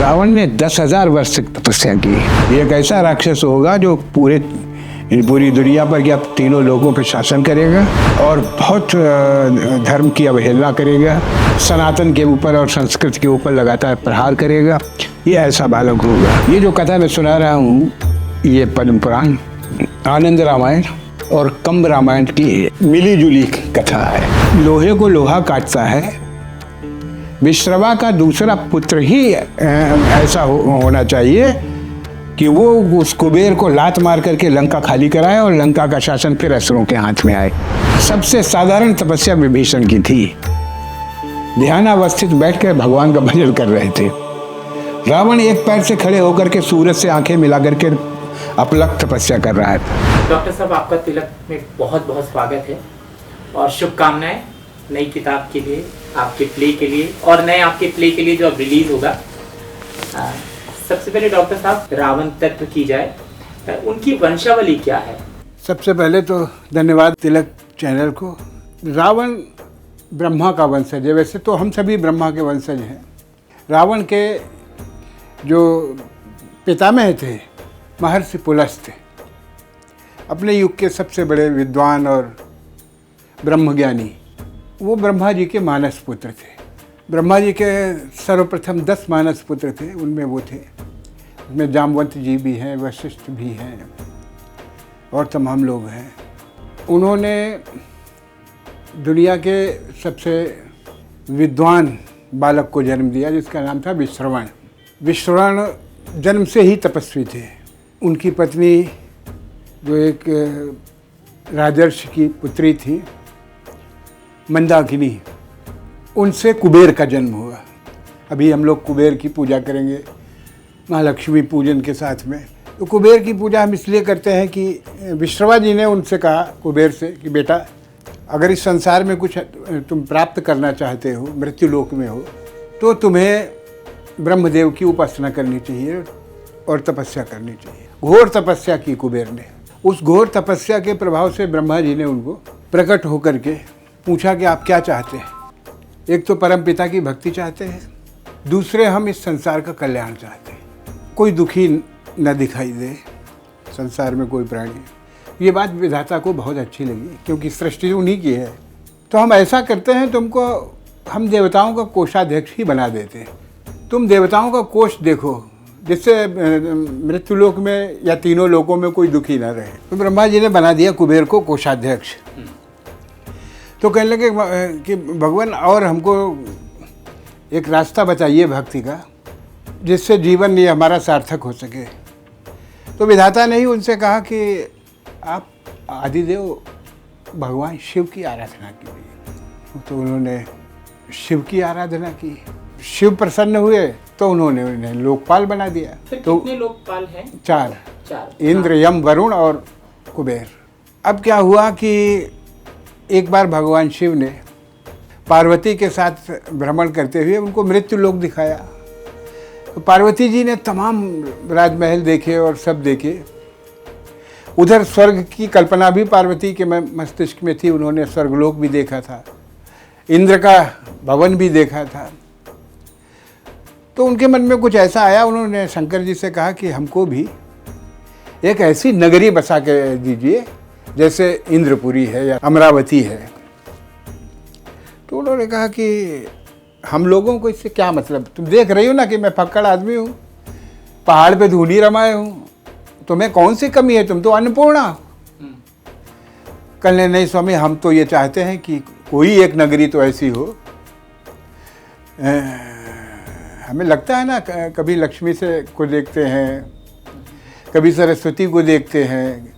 रावण ने 10,000 वर्ष तक तपस्या की। ये एक ऐसा राक्षस होगा जो पूरी दुनिया पर या तीनों लोगों पर शासन करेगा और बहुत धर्म की अवहेलना करेगा, सनातन के ऊपर और संस्कृत के ऊपर लगातार प्रहार करेगा। ये ऐसा बालक होगा। ये जो कथा मैं सुना रहा हूँ ये पद्म पुराण, आनंद रामायण और कंब रामायण की मिली जुली कथा है। लोहे को लोहा काटता है। विश्रवा का दूसरा पुत्र ही ऐसा होना चाहिए कि वो उस कुबेर को लात मार करके लंका खाली कराए और लंका का शासन फिर असुरों के हाथ में आए। सबसे साधारण तपस्या विभीषण की थी। ध्यानावस्थित बैठकर भगवान का भजन कर रहे थे। रावण एक पैर से खड़े होकर के सूरज से आंखें मिला करके अपलक तपस्या कर रहा है। डॉक्टर साहब, आपका तिलक में बहुत बहुत स्वागत है और शुभकामनाएं नई किताब के लिए, आपके प्ले के लिए और नए आपके प्ले के लिए जो अब रिलीज होगा। सबसे पहले डॉक्टर साहब, रावण तत्व की जाए, उनकी वंशावली क्या है? सबसे पहले तो धन्यवाद तिलक चैनल को। रावण ब्रह्मा का वंशज है। वैसे तो हम सभी ब्रह्मा के वंशज हैं। रावण के जो पितामह थे महर्षि पुलस्त्य, अपने युग के सबसे बड़े विद्वान और ब्रह्मज्ञानी, वो ब्रह्मा जी के मानस पुत्र थे। ब्रह्मा जी के सर्वप्रथम 10 मानस पुत्र थे, उनमें वो थे। उसमें जामवंत जी भी हैं, वशिष्ठ भी हैं और तमाम लोग हैं। उन्होंने दुनिया के सबसे विद्वान बालक को जन्म दिया जिसका नाम था विश्रवण। विश्रवण जन्म से ही तपस्वी थे। उनकी पत्नी जो एक राजर्षि की पुत्री थी मंदाकिनी, उनसे कुबेर का जन्म हुआ। अभी हम लोग कुबेर की पूजा करेंगे महालक्ष्मी पूजन के साथ में। तो कुबेर की पूजा हम इसलिए करते हैं कि विश्रवा जी ने उनसे कहा कुबेर से कि बेटा, अगर इस संसार में कुछ तुम प्राप्त करना चाहते हो, मृत्युलोक में हो, तो तुम्हें ब्रह्मदेव की उपासना करनी चाहिए और तपस्या करनी चाहिए। घोर तपस्या की कुबेर ने। उस घोर तपस्या के प्रभाव से ब्रह्मा जी ने उनको प्रकट होकर के पूछा कि आप क्या चाहते हैं। एक तो परम पिता की भक्ति चाहते हैं, दूसरे हम इस संसार का कल्याण चाहते हैं। कोई दुखी न दिखाई दे संसार में कोई प्राणी। ये बात विधाता को बहुत अच्छी लगी क्योंकि सृष्टि उन्हीं की है। तो हम ऐसा करते हैं, तुमको हम देवताओं का कोषाध्यक्ष ही बना देते हैं। तुम देवताओं का कोष देखो जिससे मृत्युलोक में या तीनों लोकों में कोई दुखी न रहे। तो ब्रह्मा जी ने बना दिया कुबेर को कोषाध्यक्ष। तो कहने लगे कि भगवान और हमको एक रास्ता बताइए भक्ति का जिससे जीवन ये हमारा सार्थक हो सके। तो विधाता ने ही उनसे कहा कि आप आदिदेव भगवान शिव की आराधना कीजिए। तो उन्होंने शिव की आराधना की। शिव प्रसन्न हुए तो उन्होंने उन्हें लोकपाल बना दिया। तो कितने लोकपाल हैं? 4। इंद्र, यम, वरुण और कुबेर। अब क्या हुआ कि एक बार भगवान शिव ने पार्वती के साथ भ्रमण करते हुए उनको मृत्यु लोक दिखाया। तो पार्वती जी ने तमाम राजमहल देखे और सब देखे। उधर स्वर्ग की कल्पना भी पार्वती के मस्तिष्क में थी। उन्होंने स्वर्गलोक भी देखा था, इंद्र का भवन भी देखा था। तो उनके मन में कुछ ऐसा आया, उन्होंने शंकर जी से कहा कि हमको भी एक ऐसी नगरी बसा के दीजिए जैसे इंद्रपुरी है या अमरावती है। तो उन्होंने कहा कि हम लोगों को इससे क्या मतलब, तुम देख रही हो ना कि मैं फक्कड़ आदमी हूँ, पहाड़ पे धूनी रमाए हूँ, तुम्हें कौन सी कमी है, तुम तो अन्नपूर्णा। कहने नहीं स्वामी, हम तो ये चाहते हैं कि कोई एक नगरी तो ऐसी हो। हमें लगता है ना, कभी लक्ष्मी से को देखते हैं, कभी सरस्वती को देखते हैं,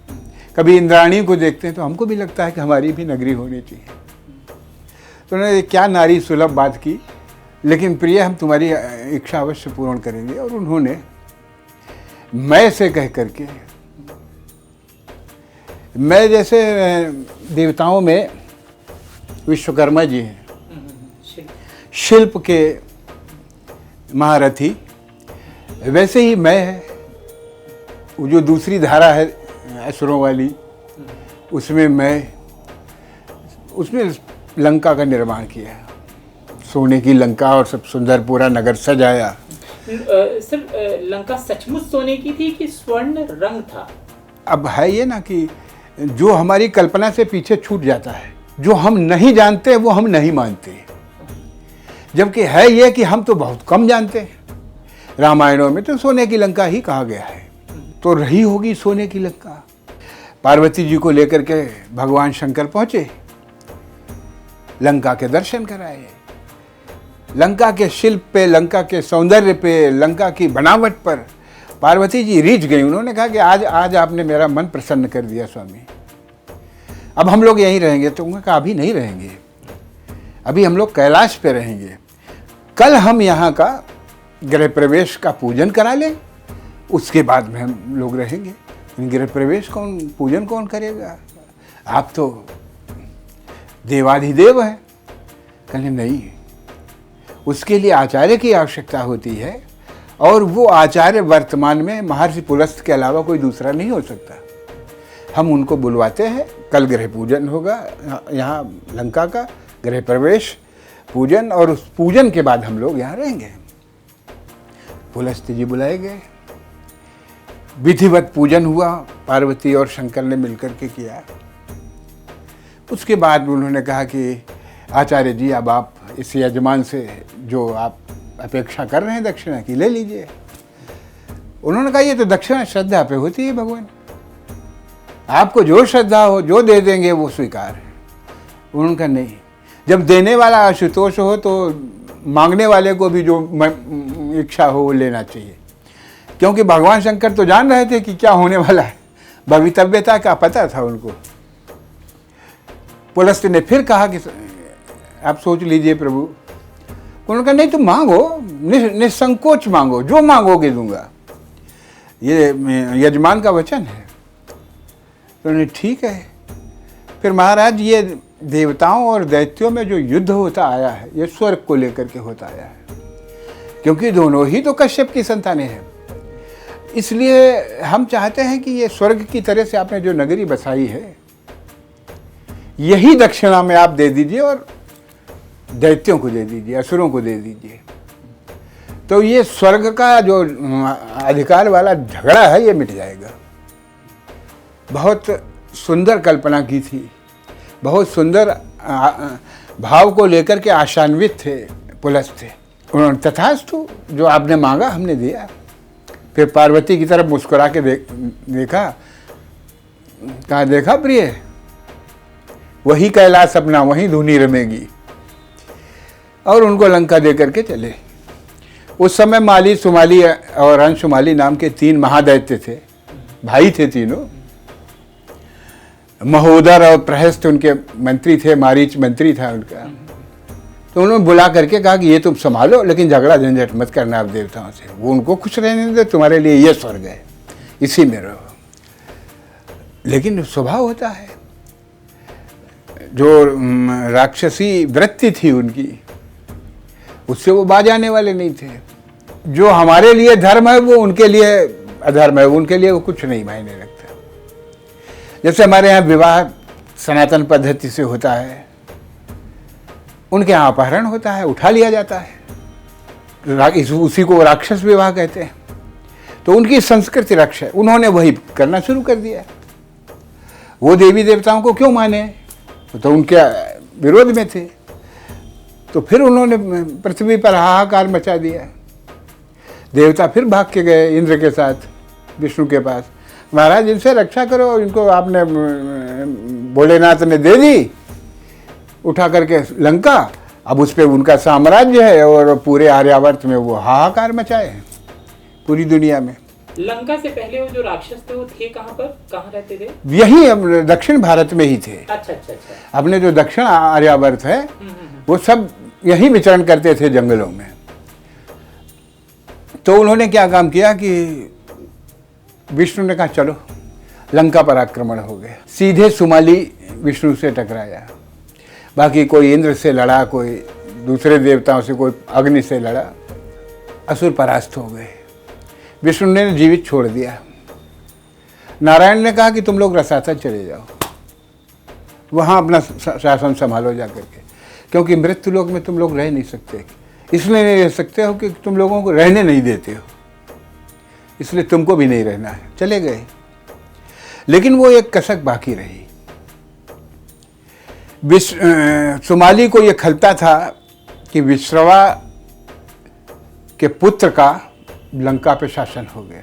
कभी इंद्राणी को देखते हैं, तो हमको भी लगता है कि हमारी भी नगरी होनी चाहिए। तो उन्होंने क्या नारी सुलभ बात की, लेकिन प्रिय हम तुम्हारी इच्छा अवश्य पूर्ण करेंगे। और उन्होंने मैं से कह करके, मैं जैसे देवताओं में विश्वकर्मा जी हैं, शिल्प के महारथी, वैसे ही मैं है। वो जो दूसरी धारा है असुरों वाली, उसमें उसमें लंका का निर्माण किया, सोने की लंका और सब सुंदर पूरा नगर सजाया। सर लंका सचमुच सोने की थी कि स्वर्ण रंग था? अब है ये ना कि जो हमारी कल्पना से पीछे छूट जाता है, जो हम नहीं जानते वो हम नहीं मानते, जबकि है ये कि हम तो बहुत कम जानते हैं। रामायणों में तो सोने की लंका ही कहा गया है, तो रही होगी सोने की लंका। पार्वती जी को लेकर के भगवान शंकर पहुंचे, लंका के दर्शन कराए, लंका के शिल्प पे, लंका के सौंदर्य पे, लंका की बनावट पर पार्वती जी रीझ गई। उन्होंने कहा कि आज आपने मेरा मन प्रसन्न कर दिया स्वामी, अब हम लोग यहीं रहेंगे। तो उन्होंने कहा अभी नहीं रहेंगे, अभी हम लोग कैलाश पे रहेंगे। कल हम यहाँ का गृह प्रवेश का पूजन करा लें, उसके बाद में हम लोग रहेंगे। गृह प्रवेश पूजन कौन करेगा? आप तो देवाधिदेव हैं। कहने नहीं, उसके लिए आचार्य की आवश्यकता होती है, और वो आचार्य वर्तमान में महर्षि पुलस्त के अलावा कोई दूसरा नहीं हो सकता। हम उनको बुलवाते हैं, कल गृह पूजन होगा यहाँ लंका का, गृह प्रवेश पूजन, और उस पूजन के बाद हम लोग यहाँ रहेंगे। पुलस्त जी बुलाए गए, विधिवत पूजन हुआ, पार्वती और शंकर ने मिलकर के किया। उसके बाद उन्होंने कहा कि आचार्य जी अब आप इस यजमान से जो आप अपेक्षा कर रहे हैं दक्षिणा की, ले लीजिए। उन्होंने कहा ये तो दक्षिणा श्रद्धा पे होती है भगवान, आपको जो श्रद्धा हो जो दे देंगे वो स्वीकार है। उन्होंने कहा नहीं, जब देने वाला आशुतोष हो तो मांगने वाले को भी जो इच्छा हो वो लेना चाहिए, क्योंकि भगवान शंकर तो जान रहे थे कि क्या होने वाला है, भवितव्यता का पता था उनको। पुलस्त ने फिर कहा कि आप सोच लीजिए प्रभु। उन्होंने कहा नहीं, तुम मांगो, निसंकोच मांगो, जो मांगोगे दूंगा, ये यजमान का वचन है। तो उन्होंने ठीक है। फिर महाराज ये देवताओं और दैत्यों में जो युद्ध होता आया है, ये स्वर्ग को लेकर के होता आया है, क्योंकि दोनों ही तो कश्यप की संतानें हैं। इसलिए हम चाहते हैं कि ये स्वर्ग की तरह से आपने जो नगरी बसाई है, यही दक्षिणा में आप दे दीजिए और दैत्यों को दे दीजिए, असुरों को दे दीजिए। तो ये स्वर्ग का जो अधिकार वाला झगड़ा है ये मिट जाएगा। बहुत सुंदर कल्पना की थी, बहुत सुंदर भाव को लेकर के आशान्वित थे पुलस्त थे। उन्होंने तथास्तु, जो आपने मांगा हमने दिया। फिर पार्वती की तरफ मुस्कुरा के देखा, कहा देखा प्रिय, वही कैलाश अपना, वही धुनी रमेगी। और उनको लंका दे करके चले। उस समय माली, सुमाली और अंशुमाली नाम के 3 महादैत्य थे, भाई थे तीनों। महोदर और प्रहस्त उनके मंत्री थे, मारीच मंत्री था उनका। तो उन्होंने बुला करके कहा कि ये तुम संभालो, लेकिन झगड़ा झंझट मत करना आप देवताओं से, वो उनको खुश रहने दे, तुम्हारे लिए ये स्वर्ग है, इसी में रहो। लेकिन स्वभाव होता है, जो राक्षसी वृत्ति थी उनकी, उससे वो बाज आने वाले नहीं थे। जो हमारे लिए धर्म है वो उनके लिए अधर्म है, उनके लिए वो कुछ नहीं मायने रखता। जैसे हमारे यहाँ विवाह सनातन पद्धति से होता है, उनके यहाँ अपहरण होता है, उठा लिया जाता है, उसी को राक्षस विवाह कहते हैं। तो उनकी संस्कृति रक्षा है, उन्होंने वही करना शुरू कर दिया। वो देवी देवताओं को क्यों माने, तो उनके विरोध में थे। तो फिर उन्होंने पृथ्वी पर हाहाकार मचा दिया। देवता फिर भाग के गए इंद्र के साथ विष्णु के पास, महाराज इनसे रक्षा करो, इनको आपने भोलेनाथ ने दे दी उठा करके लंका, अब उस पर उनका साम्राज्य है और पूरे आर्यावर्त में वो हाहाकार मचाए हैं, पूरी दुनिया में। लंका से पहले वो जो राक्षस थे वो थे कहाँ पर, कहाँ रहते थे? यही दक्षिण भारत में ही थे। अच्छा। अपने जो दक्षिण आर्यावर्त है वो सब यही विचरण करते थे जंगलों में। तो उन्होंने क्या काम किया कि विष्णु ने कहा चलो लंका पर आक्रमण हो गया। सीधे सुमाली विष्णु से टकराया, बाकी कोई इंद्र से लड़ा, कोई दूसरे देवताओं से, कोई अग्नि से लड़ा, असुर परास्त हो गए। विष्णु ने जीवित छोड़ दिया। नारायण ने कहा कि तुम लोग रसातल चले जाओ, वहाँ अपना शासन संभालो जा करके, क्योंकि मृत्यु लोक में तुम लोग रह नहीं सकते। इसलिए नहीं रह सकते हो कि तुम लोगों को रहने नहीं देते हो, इसलिए तुमको भी नहीं रहना है। चले गए। लेकिन वो एक कसक बाकी रही। सुमाली को ये खलता था कि विश्रवा के पुत्र का लंका पे शासन हो गया।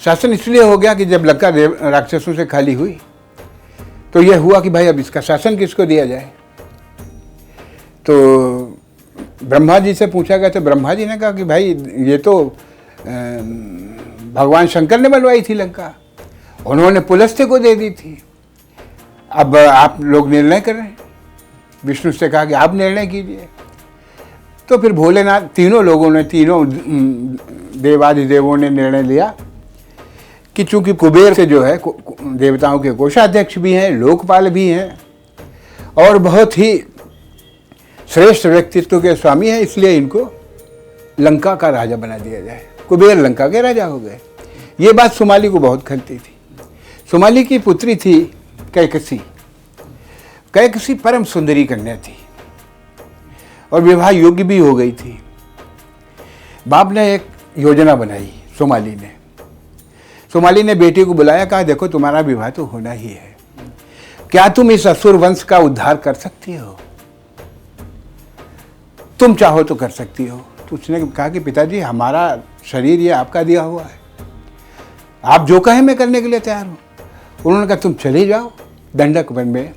शासन इसलिए हो गया कि जब लंका राक्षसों से खाली हुई तो यह हुआ कि भाई अब इसका शासन किसको दिया जाए। तो ब्रह्मा जी से पूछा गया तो ब्रह्मा जी ने कहा कि भाई ये तो भगवान शंकर ने बनवाई थी लंका, उन्होंने पुलस्त्य को दे दी थी, अब आप लोग निर्णय कर रहे हैं। विष्णु से कहा कि आप निर्णय कीजिए। तो फिर भोलेनाथ, तीनों लोगों ने, तीनों देवाधिदेवों ने निर्णय लिया कि चूंकि कुबेर से जो है देवताओं के कोषाध्यक्ष भी हैं, लोकपाल भी हैं और बहुत ही श्रेष्ठ व्यक्तित्व के स्वामी हैं, इसलिए इनको लंका का राजा बना दिया जाए। कुबेर लंका के राजा हो गए। ये बात सुमाली को बहुत खलती थी। सुमाली की पुत्री थी कैकसी। कैकसी परम सुंदरी कन्या थी और विवाह योग्य भी हो गई थी। बाप ने एक योजना बनाई। सुमाली ने बेटी को बुलाया, कहा देखो तुम्हारा विवाह तो होना ही है, क्या तुम इस असुर वंश का उद्धार कर सकती हो? तुम चाहो तो कर सकती हो। तो उसने कहा कि पिताजी हमारा शरीर ये आपका दिया हुआ है, आप जो कहें मैं करने के लिए तैयार हूं। उन्होंने कहा तुम चले जाओ, दंडक वन में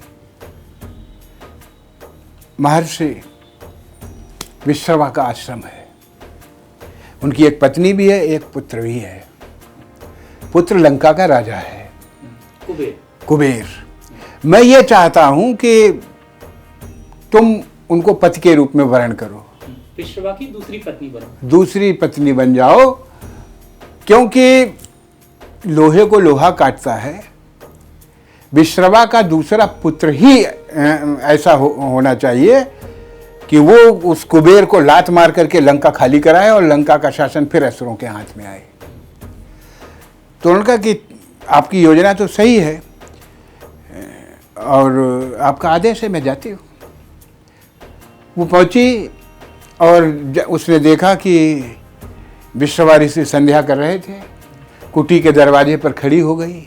महर्षि विश्रवा का आश्रम है, उनकी एक पत्नी भी है, एक पुत्र भी है। पुत्र लंका का राजा है, कुबेर। मैं ये चाहता हूं कि तुम उनको पति के रूप में वर्ण करो, विश्रवा की दूसरी पत्नी बनो, दूसरी पत्नी बन जाओ, क्योंकि लोहे को लोहा काटता है। विश्रवा का दूसरा पुत्र ही ऐसा होना चाहिए कि वो उस कुबेर को लात मार करके लंका खाली कराए और लंका का शासन फिर असुरों के हाथ में आए। तो उन्होंने कहा कि आपकी योजना तो सही है और आपका आदेश है, मैं जाती हूँ। वो पहुंची और उसने देखा कि विश्रवा ऋषि संध्या कर रहे थे। कुटी के दरवाजे पर खड़ी हो गई।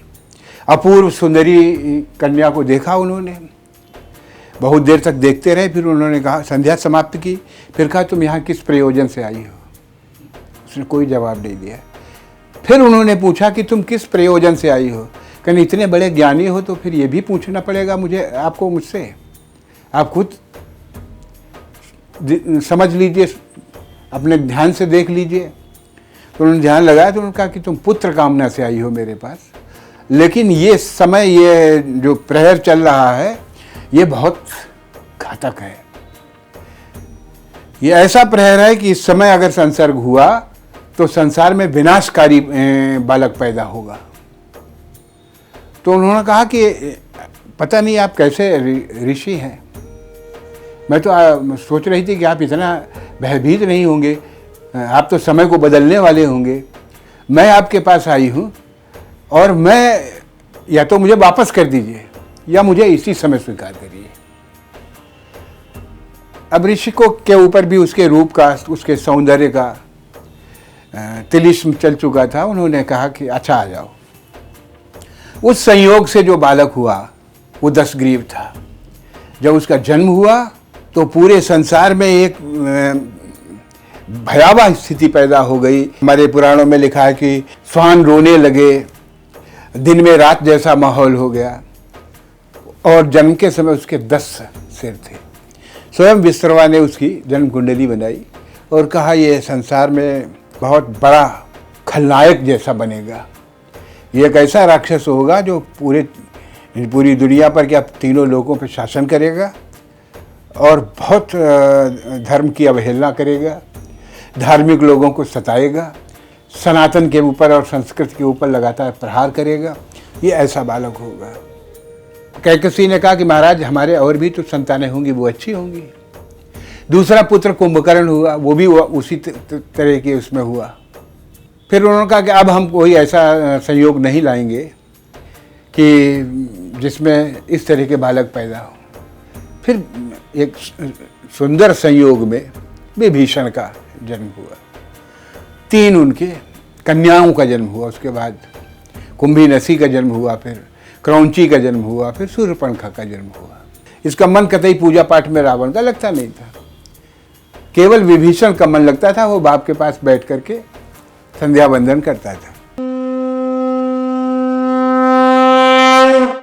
अपूर्व सुंदरी कन्या को देखा उन्होंने, बहुत देर तक देखते रहे। फिर उन्होंने कहा, संध्या समाप्त की, फिर कहा तुम यहाँ किस प्रयोजन से आई हो? उसने कोई जवाब नहीं दिया। फिर उन्होंने पूछा कि तुम किस प्रयोजन से आई हो? कहने इतने बड़े ज्ञानी हो तो फिर ये भी पूछना पड़ेगा मुझे, आपको मुझसे, आप खुद समझ लीजिए, अपने ध्यान से देख लीजिए। तो उन्होंने ध्यान लगाया तो उन्होंने कहा कि तुम पुत्र कामना से आई हो मेरे पास, लेकिन ये समय, ये जो प्रहर चल रहा है ये बहुत घातक है। ये ऐसा प्रहर है कि इस समय अगर संसर्ग हुआ तो संसार में विनाशकारी बालक पैदा होगा। तो उन्होंने कहा कि पता नहीं आप कैसे ऋषि हैं, मैं तो सोच रही थी कि आप इतना भयभीत नहीं होंगे, आप तो समय को बदलने वाले होंगे। मैं आपके पास आई हूँ और मैं, या तो मुझे वापस कर दीजिए या मुझे इसी समय स्वीकार करिए। अब ऋषि को के ऊपर भी उसके रूप का, उसके सौंदर्य का तिलिस्म चल चुका था। उन्होंने कहा कि अच्छा आ जाओ। उस संयोग से जो बालक हुआ वो दशग्रीव था। जब उसका जन्म हुआ तो पूरे संसार में एक भयावह स्थिति पैदा हो गई। हमारे पुराणों में लिखा है कि स्वान रोने लगे, दिन में रात जैसा माहौल हो गया और जन्म के समय उसके 10 सिर थे। स्वयं विश्रवा ने उसकी जन्म कुंडली बनाई और कहा यह संसार में बहुत बड़ा खलनायक जैसा बनेगा, ये एक ऐसा राक्षस होगा जो पूरी दुनिया पर, क्या तीनों लोगों पर शासन करेगा और बहुत धर्म की अवहेलना करेगा, धार्मिक लोगों को सताएगा, सनातन के ऊपर और संस्कृत के ऊपर लगातार प्रहार करेगा। ये ऐसा बालक होगा। कैकसी ने कहा कि महाराज हमारे और भी तो संतानें होंगी, वो अच्छी होंगी। दूसरा पुत्र कुंभकर्ण हुआ, वो भी उसी तरह के उसमें हुआ। फिर उन्होंने कहा कि अब हम कोई ऐसा संयोग नहीं लाएंगे कि जिसमें इस तरह के बालक पैदा हो। फिर एक सुंदर संयोग में विभीषण का जन्म हुआ, 3 उनके कन्याओं का जन्म हुआ, उसके बाद कुंभीनसी का जन्म हुआ, फिर क्रौंची का जन्म हुआ, फिर सूर्यपणखा का जन्म हुआ। इसका मन कतई पूजा पाठ में रावण का लगता नहीं था, केवल विभीषण का मन लगता था। वो बाप के पास बैठ करके संध्या वंदन करता था।